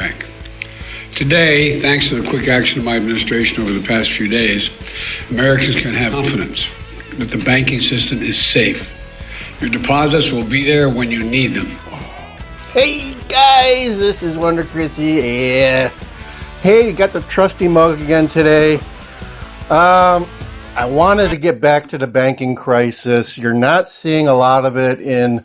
Bank. Today, thanks to the quick action of my administration over the past few days, Americans can have confidence that the banking system is safe. Your deposits will be there when you need them. Hey guys, this is Wonder Chrissy. Yeah. Hey, got the trusty mug again today. I wanted to get back to the banking crisis. You're not seeing a lot of it in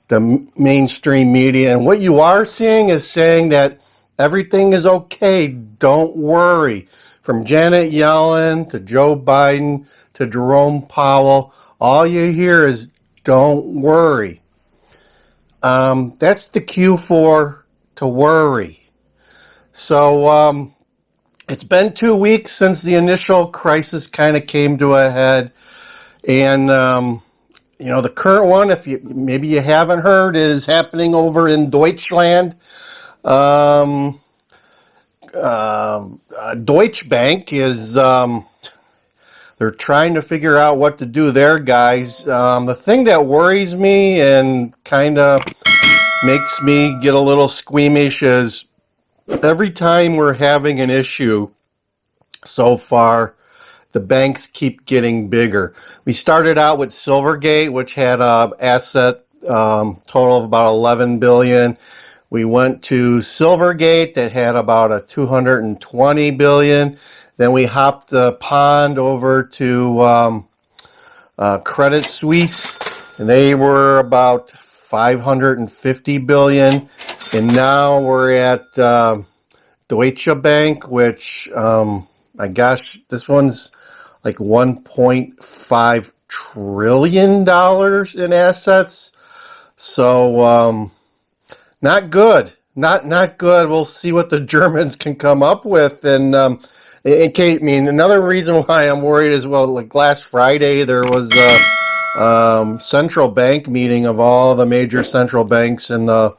the mainstream media. And what you are seeing is saying that everything is okay. Don't worry. From Janet Yellen to Joe Biden to Jerome Powell, all you hear is don't worry. That's the cue for to worry. So, it's been 2 weeks since the initial crisis kind of came to a head. And, the current one, if maybe you haven't heard, is happening over in Deutschland. Deutsche Bank is, they're trying to figure out what to do there, guys. The thing that worries me and kind of makes me get a little squeamish is every time we're having an issue so far, the banks keep getting bigger. We started out with Silvergate, which had an asset total of about $11 billion. We went to Silvergate that had about a $220 billion. Then we hopped the pond over to Credit Suisse, and they were about $550 billion. And now we're at Deutsche Bank, which, my gosh, this one's like $1.5 trillion in assets. So, not good. Not good. We'll see what the Germans can come up with. And, another reason why I'm worried is, well, like last Friday, there was a central bank meeting of all the major central banks in the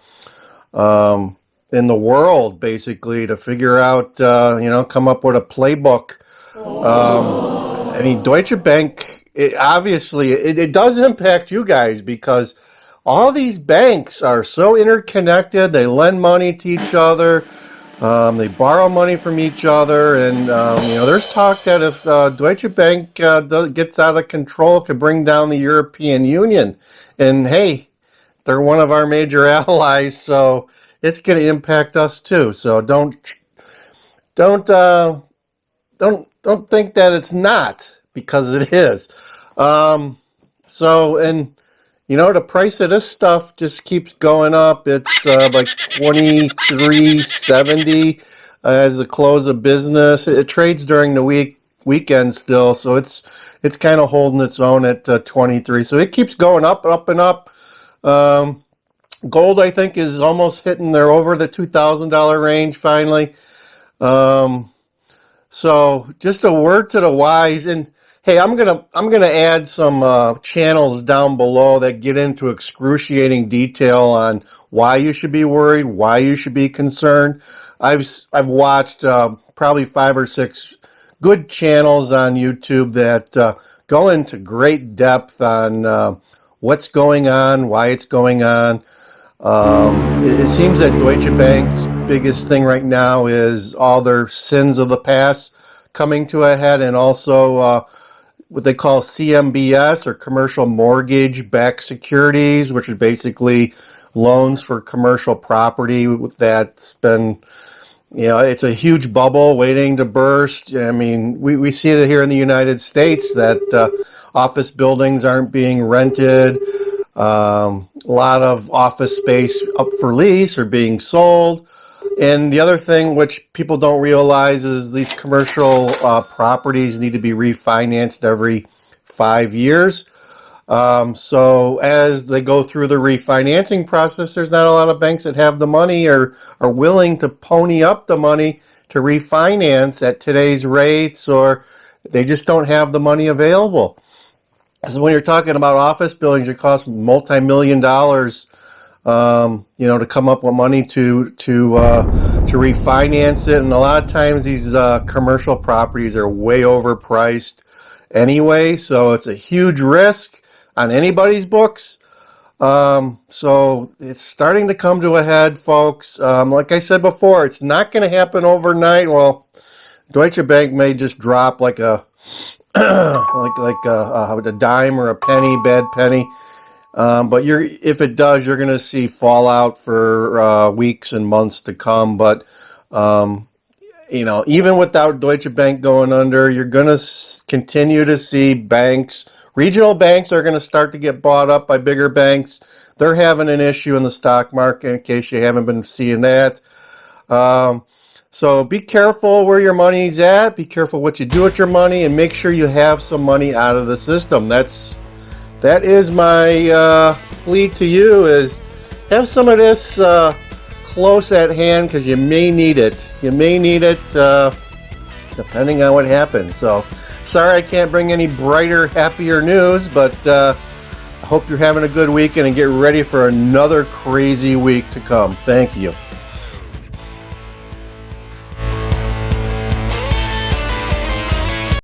world, basically, to figure out, come up with a playbook. Deutsche Bank, it does impact you guys because all these banks are so interconnected. They lend money to each other. They borrow money from each other. And, there's talk that if Deutsche Bank gets out of control, it could bring down the European Union. And, hey, they're one of our major allies, so it's going to impact us too. So don't think that it's not, because it is. The price of this stuff just keeps going up. It's like $23.70 as the close of business. It trades during the weekend still, so it's kind of holding its own at 23. So it keeps going up, and up. Gold, I think, is almost hitting. They're over the $2,000 range finally. So just a word to the wise. And hey, I'm gonna add some channels down below that get into excruciating detail on why you should be worried, why you should be concerned. I've watched probably 5 or 6 good channels on YouTube that go into great depth on what's going on, why it's going on. It seems that Deutsche Bank's biggest thing right now is all their sins of the past coming to a head, and also what they call CMBS, or commercial mortgage-backed securities, which are basically loans for commercial property that's been, it's a huge bubble waiting to burst. I mean, we see it here in the United States that office buildings aren't being rented. A lot of office space up for lease or being sold. And the other thing which people don't realize is these commercial properties need to be refinanced every 5 years. So as they go through the refinancing process, there's not a lot of banks that have the money or are willing to pony up the money to refinance at today's rates, or they just don't have the money available. So when you're talking about office buildings, it costs multi-million dollars, to come up with money to refinance it. And a lot of times these commercial properties are way overpriced anyway, so it's a huge risk on anybody's books. So it's starting to come to a head, folks. Like I said before, it's not going to happen overnight. Well, Deutsche Bank may just drop like a a dime or a penny, bad penny. But if it does, you're going to see fallout for weeks and months to come. But even without Deutsche Bank going under, you're going to continue to see banks. Regional banks are going to start to get bought up by bigger banks. They're having an issue in the stock market, in case you haven't been seeing that. So be careful where your money's at. Be careful what you do with your money, and make sure you have some money out of the system. That is my plea to you: is have some of this close at hand, because you may need it. You may need it depending on what happens. So sorry I can't bring any brighter, happier news, but I hope you're having a good weekend and get ready for another crazy week to come. Thank you.